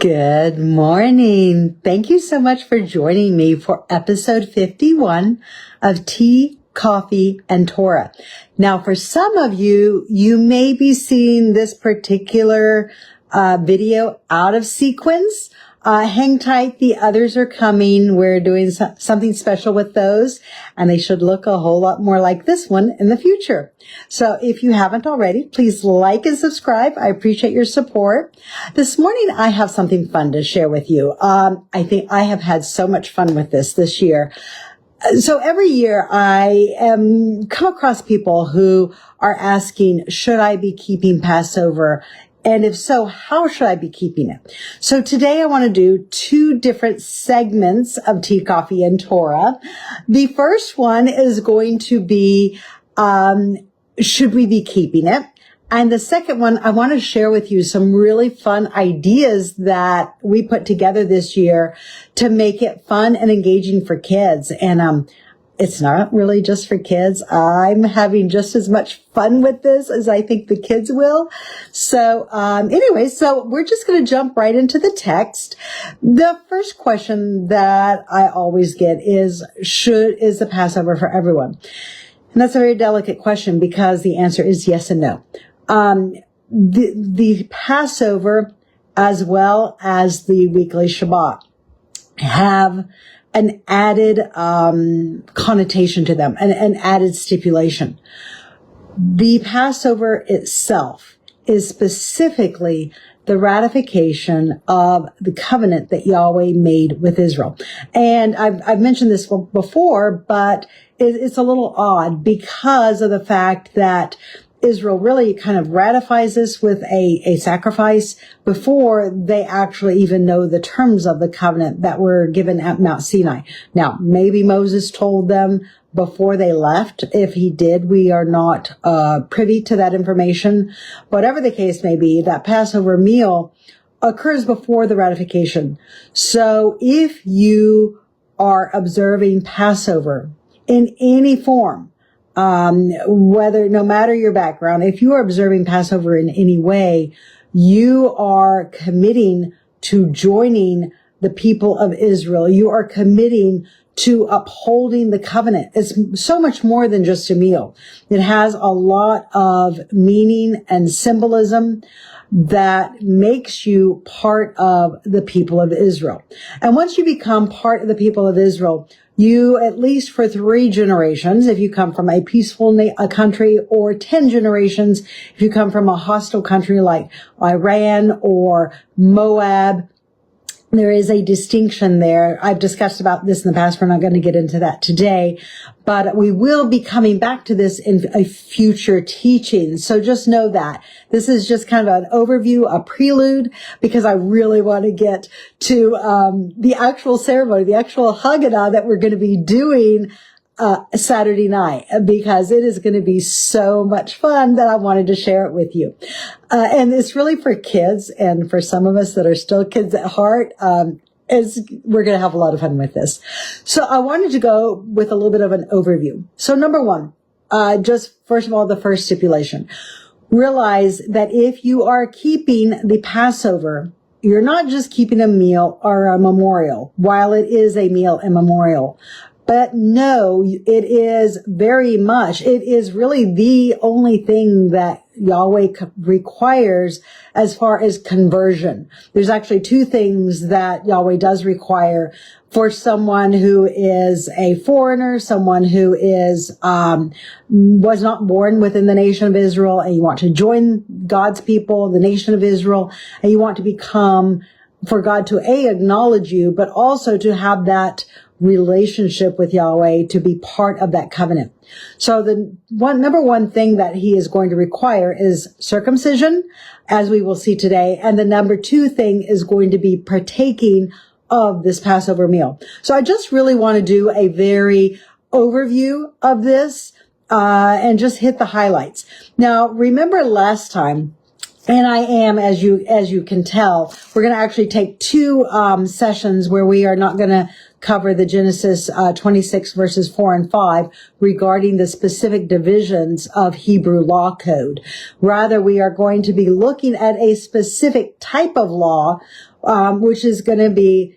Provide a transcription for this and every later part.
Good morning. Thank you so much for joining me for episode 51 of Tea, Coffee, and Torah. Now, for some of you, you may be seeing this particular video out of sequence. Hang tight. The others are coming. We're doing something special with those, and they should look a whole lot more like this one in the future. So if you haven't already, please like and subscribe. I appreciate your support. This morning, I have something fun to share with you. I think I have had so much fun with this year. So every year I come across people who are asking, should I be keeping Passover? And if so, how should I be keeping it? So today I want to do two different segments of Tea, Coffee, and Torah. The first one is going to be, should we be keeping it? And the second one, I want to share with you some really fun ideas that we put together this year to make it fun and engaging for kids. And, it's not really just for kids. I'm having just as much fun with this as I think the kids will. So, anyway, so we're just going to jump right into the text. The first question that I always get is the Passover for everyone? And that's a very delicate question because the answer is yes and no. The Passover as well as the weekly Shabbat have an added connotation to them, an added stipulation. The Passover itself is specifically the ratification of the covenant that Yahweh made with Israel. And I've mentioned this before, but it's a little odd because of the fact that Israel really kind of ratifies this with a sacrifice before they actually even know the terms of the covenant that were given at Mount Sinai. Now, maybe Moses told them before they left. If he did, we are not privy to that information. Whatever the case may be, that Passover meal occurs before the ratification. So if you are observing Passover in any form, no matter your background, if you are observing Passover in any way, you are committing to joining the people of Israel. You are committing to upholding the covenant. It's so much more than just a meal. It has a lot of meaning and symbolism that makes you part of the people of Israel. And once you become part of the people of Israel, you, at least for 3 generations, if you come from a peaceful country, or 10 generations, if you come from a hostile country like Iran or Moab, there is a distinction there. I've discussed about this in the past. We're not going to get into that today, but we will be coming back to this in a future teaching. So just know that this is just kind of an overview, a prelude, because I really want to get to the actual ceremony, the actual Haggadah that we're going to be doing Saturday night, because it is going to be so much fun that I wanted to share it with you. And it's really for kids, and for some of us that are still kids at heart, we're going to have a lot of fun with this. So I wanted to go with a little bit of an overview. So number one, just first of all, the first stipulation. Realize that if you are keeping the Passover, you're not just keeping a meal or a memorial, while it is a meal and memorial. But no, it is really the only thing that Yahweh requires as far as conversion. There's actually 2 things that Yahweh does require for someone who is a foreigner, someone who was not born within the nation of Israel, and you want to join God's people, the nation of Israel, and you want to become, for God to acknowledge you, but also to have that relationship with Yahweh, to be part of that covenant. So the number one thing that he is going to require is circumcision, as we will see today. And the number 2 thing is going to be partaking of this Passover meal. So I just really want to do a very overview of this, and just hit the highlights. Now, remember last time And I am, as you can tell, we're going to actually take two sessions where we are not going to cover the Genesis 26 verses 4 and 5 regarding the specific divisions of Hebrew law code. Rather, we are going to be looking at a specific type of law, which is going to be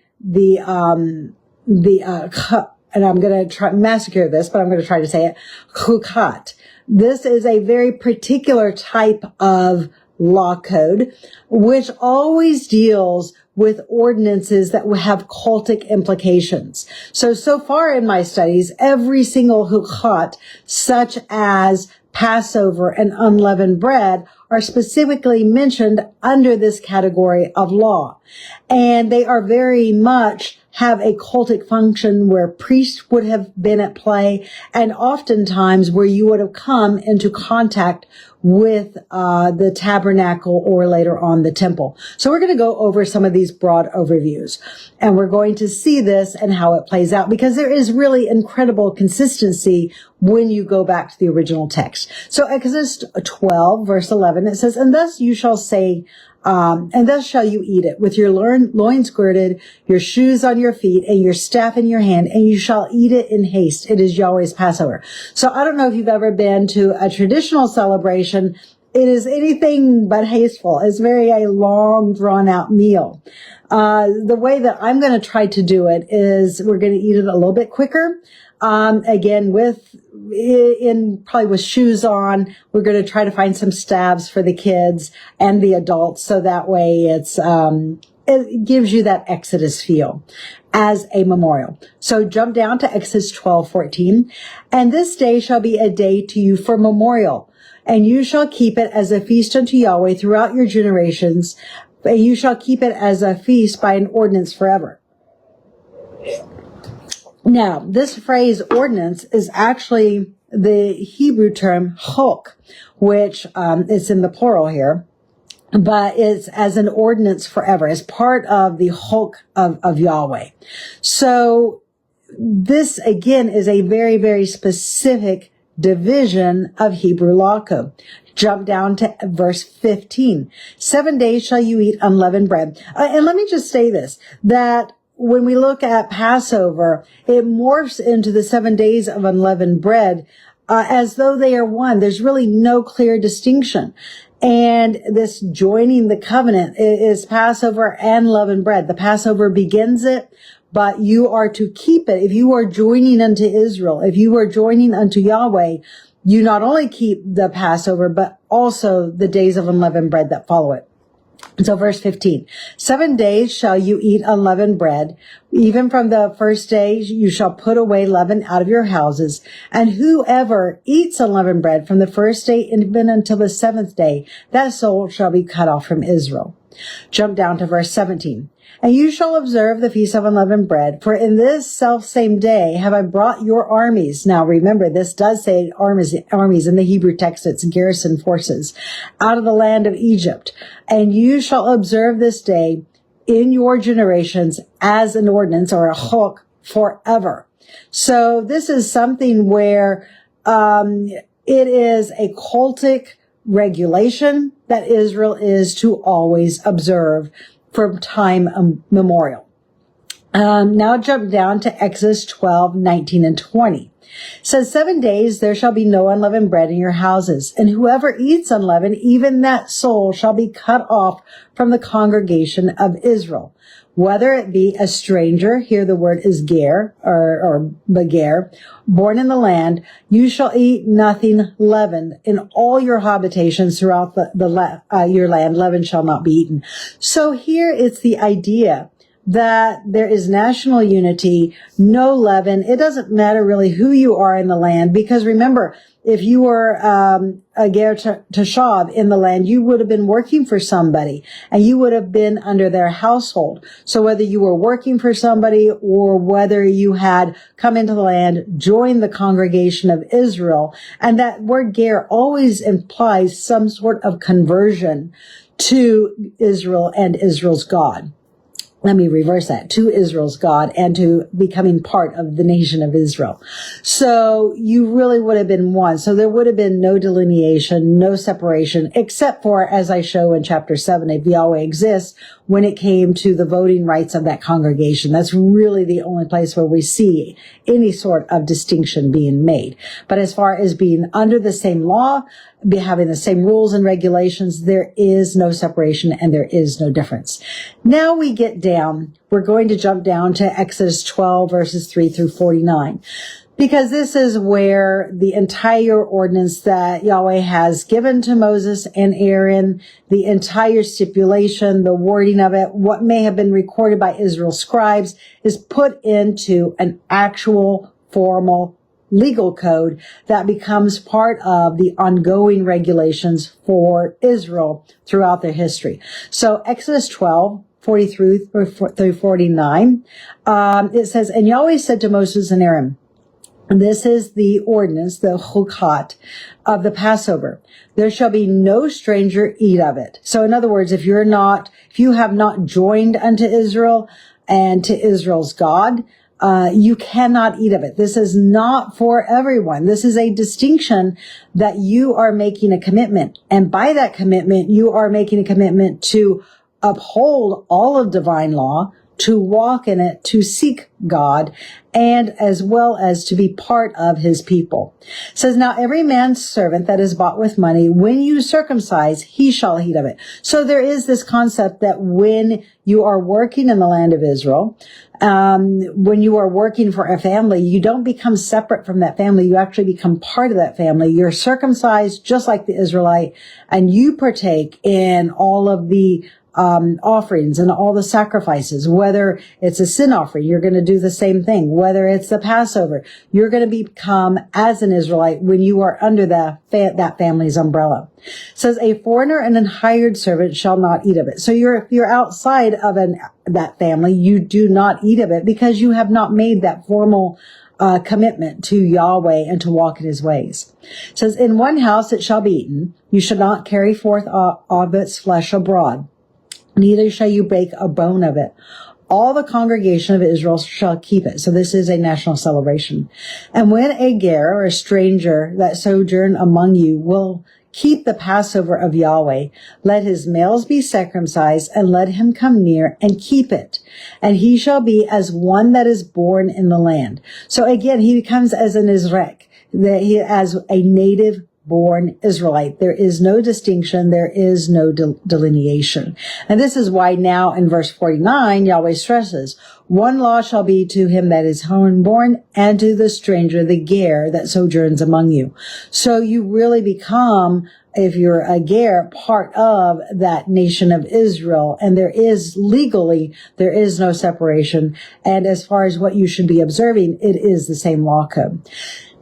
and I'm going to try massacre this, but I'm going to try to say it, chukat. This is a very particular type of law code, which always deals with ordinances that have cultic implications. So far in my studies, every single chukat, such as Passover and unleavened bread, are specifically mentioned under this category of law. And they are very much have a cultic function where priests would have been at play, and oftentimes where you would have come into contact with the tabernacle or later on the temple. So we're going to go over some of these broad overviews, and we're going to see this and how it plays out, because there is really incredible consistency when you go back to the original text. So Exodus 12 verse 11, it says, "And thus you shall say, and thus shall you eat it, with your loins girded, your shoes on your feet, and your staff in your hand, and you shall eat it in haste. It is Yahweh's Passover." So I don't know if you've ever been to a traditional celebration. It is anything but hasteful. It's a long, drawn-out meal. The way that I'm going to try to do it is we're going to eat it a little bit quicker. Again, probably with shoes on. We're going to try to find some staves for the kids and the adults, so that way it gives you that Exodus feel as a memorial. So jump down to Exodus 12:14. "And this day shall be a day to you for memorial, and you shall keep it as a feast unto Yahweh throughout your generations, and you shall keep it as a feast by an ordinance forever." Now, this phrase ordinance is actually the Hebrew term chok, which is in the plural here, but it's as an ordinance forever, as part of the chok of Yahweh. So this, again, is a very, very specific division of Hebrew law code. Jump down to verse 15. "7 days shall you eat unleavened bread." And let me just say this, that when we look at Passover, it morphs into the 7 days of unleavened bread as though they are one. There's really no clear distinction. And this joining the covenant is Passover and leavened bread. The Passover begins it, but you are to keep it. If you are joining unto Israel, if you are joining unto Yahweh, you not only keep the Passover, but also the days of unleavened bread that follow it. So verse 15, "7 days shall you eat unleavened bread. Even from the first day you shall put away leaven out of your houses. And whoever eats unleavened bread from the first day even until the 7th day, that soul shall be cut off from Israel." Jump down to verse 17. "And you shall observe the feast of unleavened bread, for in this selfsame day have I brought your armies." Now remember, this does say armies in the Hebrew text. It's garrison forces out of the land of Egypt. "And you shall observe this day in your generations as an ordinance," or a chok, "forever." So this is something where it is a cultic regulation that Israel is to always observe from time immemorial. Now jump down to Exodus 12:19 and 20. It says, "7 days there shall be no unleavened bread in your houses, and whoever eats unleavened, even that soul shall be cut off from the congregation of Israel. Whether it be a stranger," here the word is ger, or beger, "born in the land, you shall eat nothing leavened. In all your habitations throughout your land, leaven shall not be eaten." So here it's the idea that there is national unity, no leaven. It doesn't matter really who you are in the land, because remember, if you were a ger tashav in the land, you would have been working for somebody, and you would have been under their household. So whether you were working for somebody or whether you had come into the land, joined the congregation of Israel, and that word ger always implies some sort of conversion to Israel and Israel's God. let me reverse that, to Israel's God and to becoming part of the nation of Israel. So you really would have been one. So there would have been no delineation, no separation, except for, as I show in chapter 7, if Yahweh exists, when it came to the voting rights of that congregation. That's really the only place where we see any sort of distinction being made. But as far as being under the same law, having the same rules and regulations, there is no separation and there is no difference. Now we get down, we're going to jump down to Exodus 12 verses 3 through 49. Because this is where the entire ordinance that Yahweh has given to Moses and Aaron, the entire stipulation, the wording of it, what may have been recorded by Israel's scribes, is put into an actual formal legal code that becomes part of the ongoing regulations for Israel throughout their history. So Exodus 12, 43 through 49, it says, "And Yahweh said to Moses and Aaron," and this is the ordinance, the chukat of the Passover, "There shall be no stranger eat of it." So in other words, if you have not joined unto Israel and to Israel's God, you cannot eat of it. This is not for everyone. This is a distinction that you are making a commitment. And by that commitment, you are making a commitment to uphold all of divine law, to walk in it, to seek God, and as well as to be part of his people. It says, "Now every man's servant that is bought with money, when you circumcise, he shall eat of it." So there is this concept that when you are working in the land of Israel, when you are working for a family, you don't become separate from that family. You actually become part of that family. You're circumcised just like the Israelite, and you partake in all of the offerings and all the sacrifices. Whether it's a sin offering, you're going to do the same thing. Whether it's the Passover, you're going to become as an Israelite when you are under that family's umbrella. It says, "A foreigner and an hired servant shall not eat of it." So you're outside of that family. You do not eat of it because you have not made that formal commitment to Yahweh and to walk in his ways. It says, "In one house it shall be eaten. You shall not carry forth of its flesh abroad. Neither shall you break a bone of it. All the congregation of Israel shall keep it." So this is a national celebration. "And when a ger, or a stranger that sojourn among you, will keep the Passover of Yahweh, let his males be circumcised, and let him come near and keep it. And he shall be as one that is born in the land." So again, he becomes as an Israelite, as a native born Israelite. There is no distinction. There is no delineation. And this is why now in verse 49, Yahweh stresses, "One law shall be to him that is homeborn, and to the stranger, the ger, that sojourns among you." So you really become, if you're a ger, part of that nation of Israel. And there is no separation. And as far as what you should be observing, it is the same law code.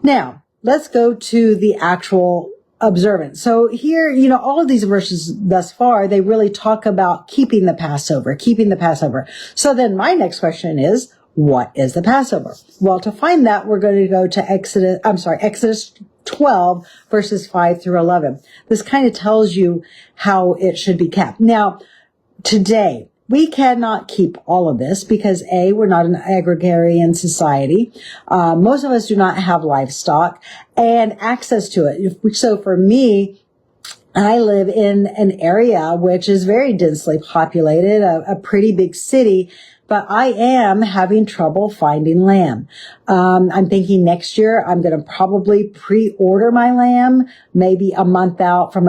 Now, let's go to the actual observance. So here, all of these verses thus far, they really talk about keeping the Passover. So then my next question is, what is the Passover? Well, to find that, we're going to go to Exodus 12 verses 5 through 11. This kind of tells you how it should be kept. Now, today, we cannot keep all of this because we're not an agrarian society. Most of us do not have livestock and access to it. So for me, I live in an area which is very densely populated, a pretty big city, but I am having trouble finding lamb. I'm thinking next year I'm going to probably pre-order my lamb, maybe a month out from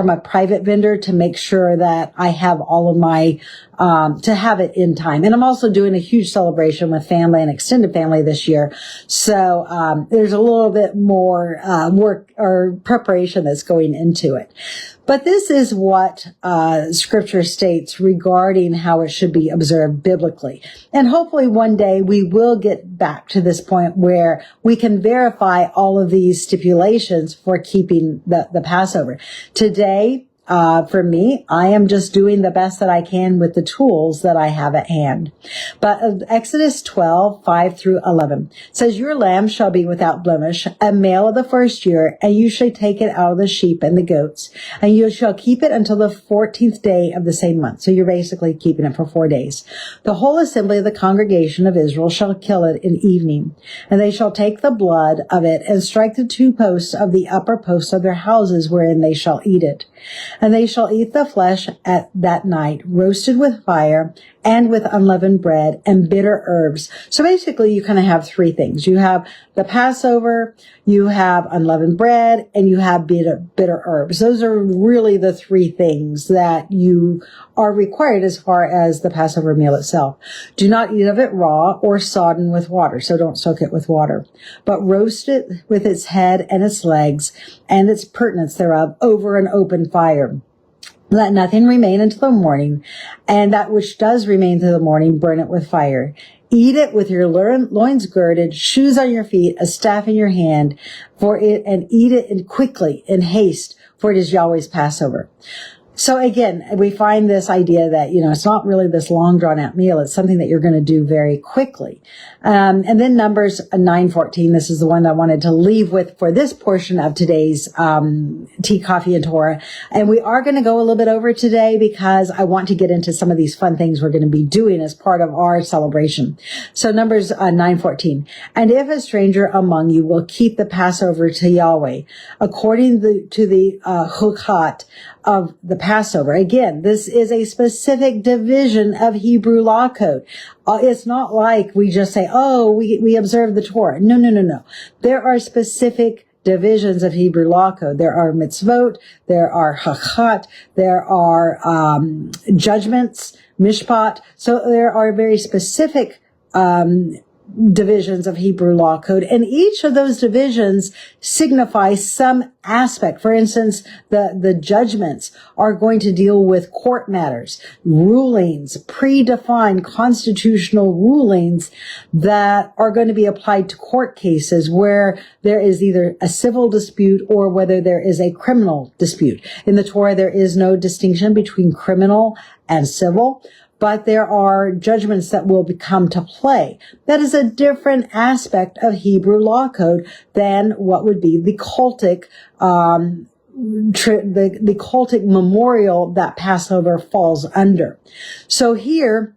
a private vendor to make sure that I have all of my, to have it in time. And I'm also doing a huge celebration with family and extended family this year. So, there's a little bit more, work or preparation that's going into it. But this is what Scripture states regarding how it should be observed biblically. And hopefully one day we will get back to this point where we can verify all of these stipulations for keeping the Passover. Today, For me, I am just doing the best that I can with the tools that I have at hand. But Exodus 12:5-11 says, your lamb shall be without blemish, a male of the first year, and you shall take it out of the sheep and the goats, and you shall keep it until the 14th day of the same month. So you're basically keeping it for 4 days. The whole assembly of the congregation of Israel shall kill it in evening, and they shall take the blood of it and strike the 2 posts of the upper posts of their houses wherein they shall eat it. And they shall eat the flesh at that night, roasted with fire and with unleavened bread and bitter herbs. So basically you kind of have 3 things. You have the Passover, you have unleavened bread, and you have bitter herbs. Those are really the 3 things that you are required as far as the Passover meal itself. Do not eat of it raw or sodden with water, so don't soak it with water, but roast it with its head and its legs and its purtenance thereof over an open fire. Let nothing remain until the morning, and that which does remain till the morning, burn it with fire. Eat it with your loins girded, shoes on your feet, a staff in your hand, and eat it quickly, in haste, for it is Yahweh's Passover. So again, we find this idea that, it's not really this long drawn out meal. It's something that you're going to do very quickly. And then Numbers 9:14. This is the one that I wanted to leave with for this portion of today's, Tea, Coffee, and Torah. And we are going to go a little bit over today because I want to get into some of these fun things we're going to be doing as part of our celebration. So Numbers 9:14. And if a stranger among you will keep the Passover to Yahweh, according to the Chukat of the Passover. Again, this is a specific division of Hebrew law code. It's not like we just say, we observe the Torah. No. There are specific divisions of Hebrew law code. There are mitzvot, there are hachat, there are judgments, mishpat. So there are very specific divisions of Hebrew law code, and each of those divisions signifies some aspect. For instance, the judgments are going to deal with court matters, rulings, predefined constitutional rulings that are going to be applied to court cases where there is either a civil dispute or whether there is a criminal dispute. In the Torah, there is no distinction between criminal and civil, but there are judgments that will come to play. That is a different aspect of Hebrew law code than what would be the cultic, the cultic memorial that Passover falls under. So here,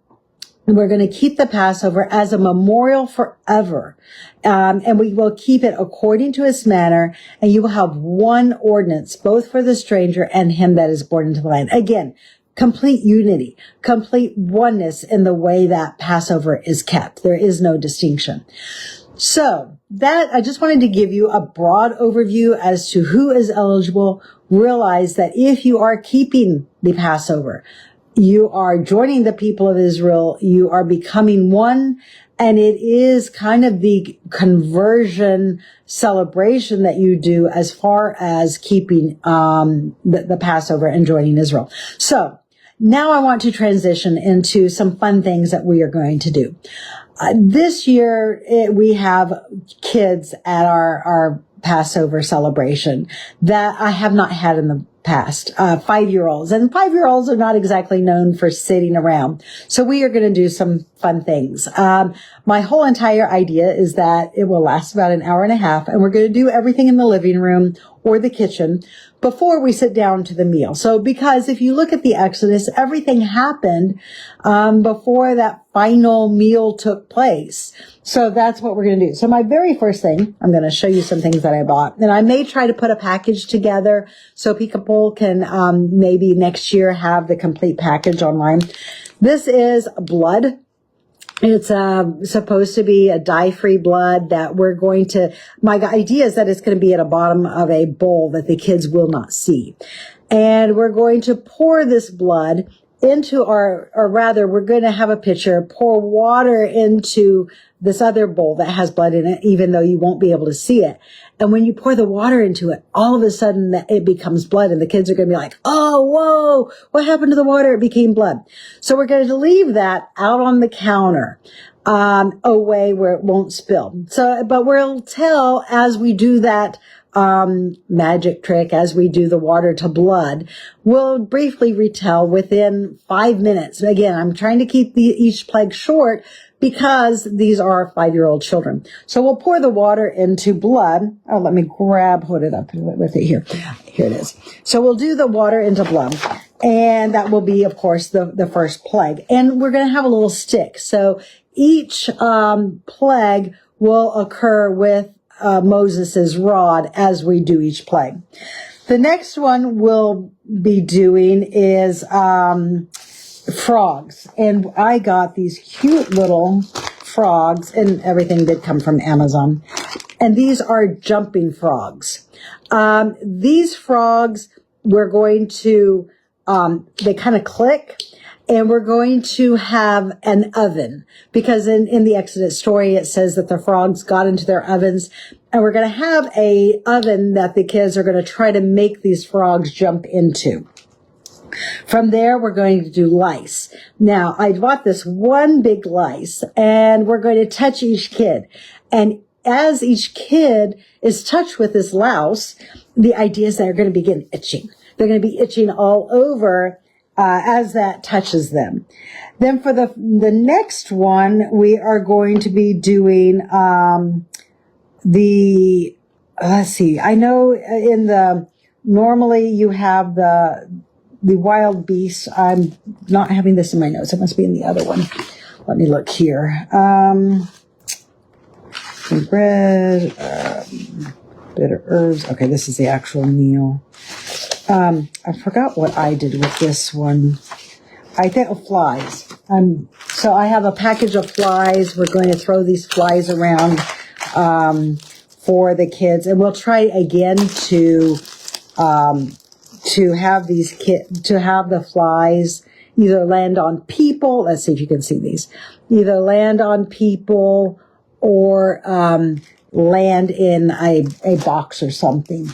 we're going to keep the Passover as a memorial forever. And we will keep it according to its manner, and you will have one ordinance, both for the stranger and him that is born into the land. Again, complete unity, complete oneness in the way that Passover is kept. There is no distinction. So that, I just wanted to give you a broad overview as to who is eligible. Realize that if you are keeping the Passover, you are joining the people of Israel, you are becoming one, and it is kind of the conversion celebration that you do as far as keeping the Passover and joining Israel. So now I want to transition into some fun things that we are going to do. This year, we have kids at our Passover celebration that I have not had in the past, 5-year-olds. And 5-year-olds are not exactly known for sitting around. So we are going to do some fun things. My whole entire idea is that it will last about an hour and a half, and we're going to do everything in the living room or the kitchen before we sit down to the meal. So because if you look at the Exodus, everything happened before that final meal took place. So that's what we're going to do. So my very first thing, I'm going to show you some things that I bought. And I may try to put a package together so people can maybe next year have the complete package online. This is blood. It's supposed to be a dye-free blood that we're going to, my idea is that it's going to be at the bottom of a bowl that the kids will not see. And we're going to pour this blood into or rather, we're going to have a pitcher, pour water into this other bowl that has blood in it, even though you won't be able to see it. And when you pour the water into it, all of a sudden it becomes blood, and the kids are going to be like, oh, whoa, what happened to the water? It became blood. So we're going to leave that out on the counter, away where it won't spill. So, but we'll tell as we do that magic trick as we do the water to blood. We'll briefly retell within 5 minutes. Again, I'm trying to keep each plague short because these are 5-year-old children. So we'll pour the water into blood. Oh, let me hold it up with it here. Here it is. So we'll do the water into blood. And that will be, of course, the first plague. And we're going to have a little stick. So each plague will occur with Moses's rod as we do each plague. The next one we'll be doing is frogs. And I got these cute little frogs, and everything did come from Amazon. And these are jumping frogs. These frogs, we're going to, they kind of click, and we're going to have an oven, because in the Exodus story, it says that the frogs got into their ovens, and we're going to have a oven that the kids are going to try to make these frogs jump into. From there, we're going to do lice. Now, I bought this one big lice, and we're going to touch each kid. And as each kid is touched with this louse, the idea is they're going to begin itching. They're going to be itching all over as that touches them. Then for the next one, we are going to be doing let's see, I know normally you have the wild beasts. I'm not having this in my notes. It must be in the other one. Let me look here. Bread, bitter herbs. Okay, this is the actual meal. I forgot what I did with this one. I think of flies. So I have a package of flies. We're going to throw these flies around for the kids, and we'll try again to have the flies either land on people. Let's see if you can see these. Either land on people or land in a box or something.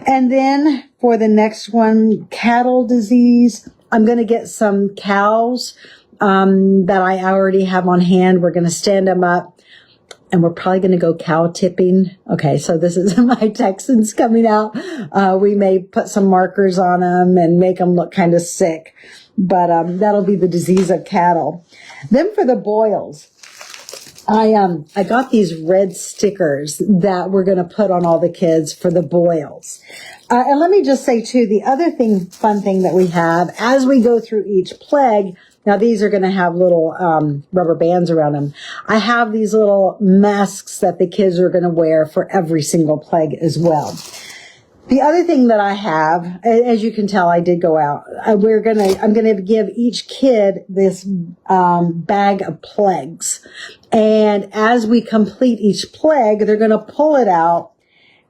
And then for the next one, cattle disease, I'm going to get some cows that I already have on hand. We're going to stand them up, and we're probably going to go cow tipping. Okay, so this is my Texans coming out. We may put some markers on them and make them look kind of sick, but that'll be the disease of cattle. Then for the boils, I got these red stickers that we're going to put on all the kids for the boils. And let me just say too, the other fun thing that we have as we go through each plague, now these are going to have little rubber bands around them. I have these little masks that the kids are going to wear for every single plague as well. The other thing that I have, as you can tell, I did go out. I'm going to give each kid this bag of plagues. And as we complete each plague, they're going to pull it out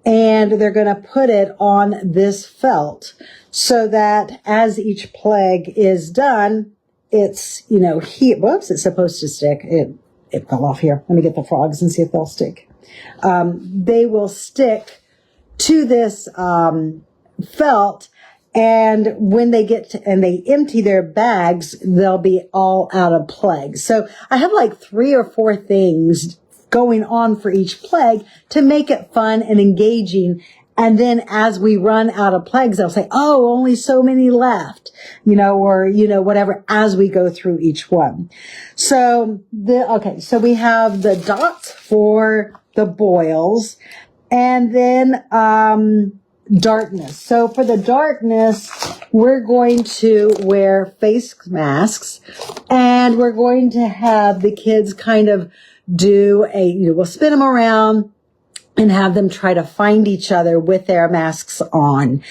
and they're going to put it on this felt so that as each plague is done, it's, whoops, it's supposed to stick. It fell off here. Let me get the frogs and see if they'll stick. They will stick to this felt, and when they and they empty their bags, they'll be all out of plagues. So I have like 3 or 4 things going on for each plague to make it fun and engaging. And then as we run out of plagues, they'll say, oh, only so many left, or whatever, as we go through each one. So so we have the dots for the boils, and then darkness. So for the darkness, we're going to wear face masks, and we're going to have the kids kind of do we'll spin them around and have them try to find each other with their masks on,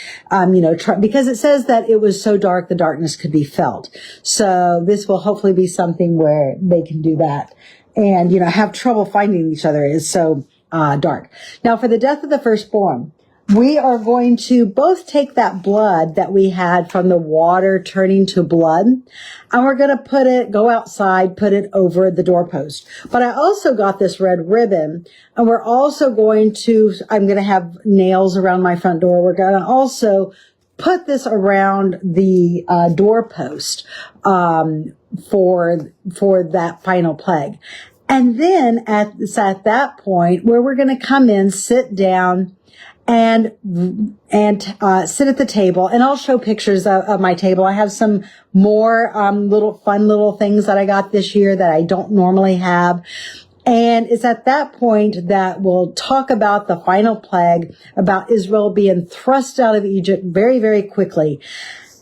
because it says that it was so dark, the darkness could be felt. So this will hopefully be something where they can do that and, have trouble finding each other. It is so dark. Now for the death of the firstborn, we are going to both take that blood that we had from the water turning to blood, and we're going to go outside, put it over the doorpost. But I also got this red ribbon, and we're also I'm going to have nails around my front door. We're going to also put this around the doorpost for that final plague. And then at that point where we're going to come in, sit down, and sit at the table. And I'll show pictures of my table. I have some more little things that I got this year that I don't normally have. And it's at that point that we'll talk about the final plague, about Israel being thrust out of Egypt very, very quickly.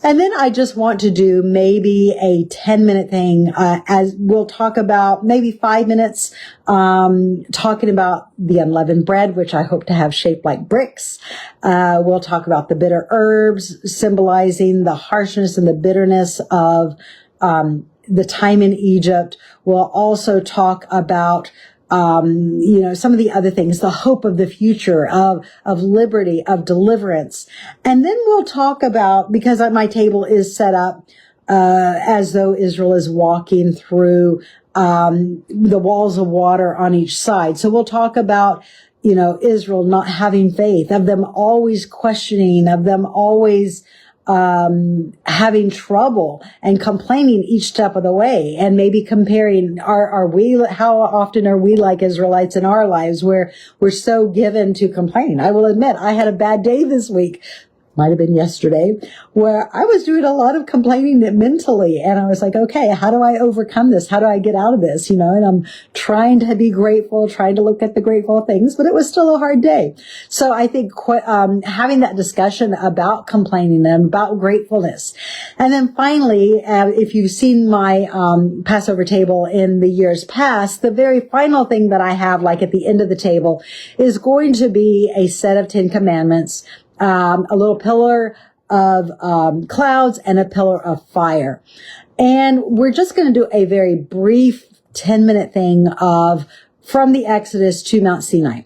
And then I just want to do maybe a 10-minute thing, as we'll talk about maybe 5 minutes, talking about the unleavened bread, which I hope to have shaped like bricks. We'll talk about the bitter herbs, symbolizing the harshness and the bitterness of, the time in Egypt. We'll also talk about, some of the other things, the hope of the future, of liberty, of deliverance. And then we'll talk about, because my table is set up, as though Israel is walking through, the walls of water on each side. So we'll talk about, Israel not having faith, of them always questioning, of them always, having trouble and complaining each step of the way, and maybe comparing, how often are we like Israelites in our lives where we're so given to complain? I will admit, I had a bad day this week. Might have been yesterday, where I was doing a lot of complaining mentally. And I was like, okay, how do I overcome this? How do I get out of this? And I'm trying to be grateful, trying to look at the grateful things, but it was still a hard day. So I think, having that discussion about complaining and about gratefulness. And then finally, if you've seen my, Passover table in the years past, the very final thing that I have, like at the end of the table, is going to be a set of 10 commandments. A little pillar of clouds and a pillar of fire. And we're just going to do a very brief 10-minute thing from the Exodus to Mount Sinai.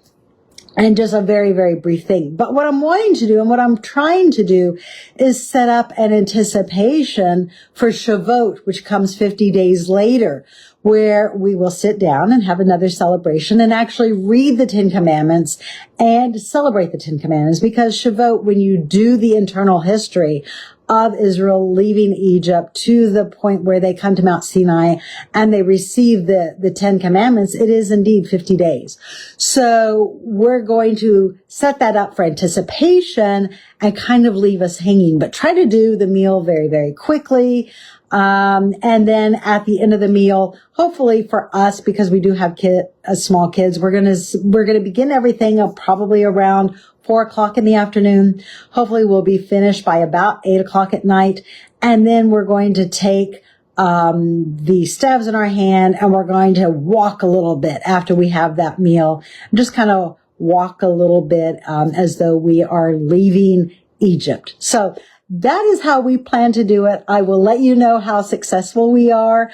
And just a very, very brief thing. But what I'm wanting to do and what I'm trying to do is set up an anticipation for Shavuot, which comes 50 days later, where we will sit down and have another celebration and actually read the 10 Commandments and celebrate the 10 Commandments. Because Shavuot, when you do the internal history of Israel leaving Egypt to the point where they come to Mount Sinai and they receive the 10 Commandments, it is indeed 50 days. So we're going to set that up for anticipation and kind of leave us hanging, but try to do the meal very, very quickly. And then at the end of the meal, hopefully for us, because we do have small kids, we're going to begin everything probably around 4:00 in the afternoon. Hopefully we'll be finished by about 8:00 at night. And then we're going to take, the staves in our hand, and we're going to walk a little bit after we have that meal. Just kind of walk a little bit, as though we are leaving Egypt. So that is how we plan to do it. I will let you know how successful we are.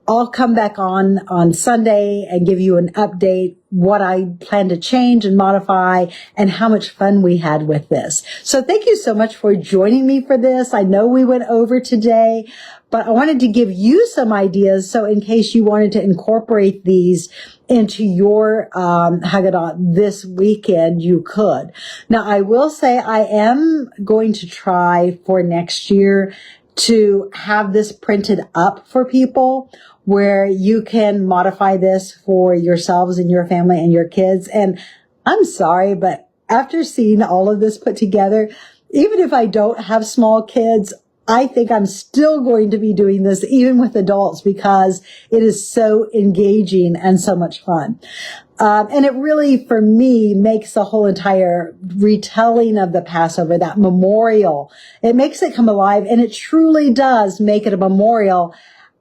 I'll come back on Sunday and give you an update, what I plan to change and modify, and how much fun we had with this. So thank you so much for joining me for this. I know we went over today, but I wanted to give you some ideas. So in case you wanted to incorporate these into your Haggadah this weekend, you could. Now, I will say I am going to try for next year to have this printed up for people, where you can modify this for yourselves and your family and your kids. And I'm sorry, but after seeing all of this put together, even if I don't have small kids, I think I'm still going to be doing this even with adults, because it is so engaging and so much fun. And it really, for me, makes the whole entire retelling of the Passover, that memorial, it makes it come alive, and it truly does make it a memorial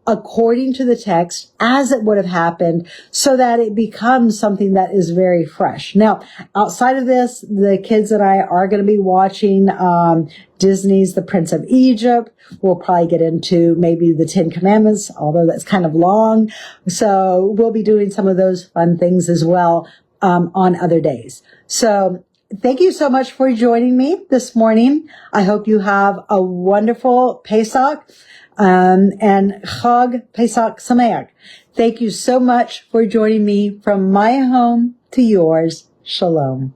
according to the text as it would have happened, so that it becomes something that is very fresh. Now, outside of this, the kids and I are going to be watching Disney's The Prince of Egypt. We'll probably get into maybe the 10 Commandments, although that's kind of long. So we'll be doing some of those fun things as well on other days. So thank you so much for joining me this morning. I hope you have a wonderful Pesach. And Chag Pesach Sameach. Thank you so much for joining me from my home to yours. Shalom.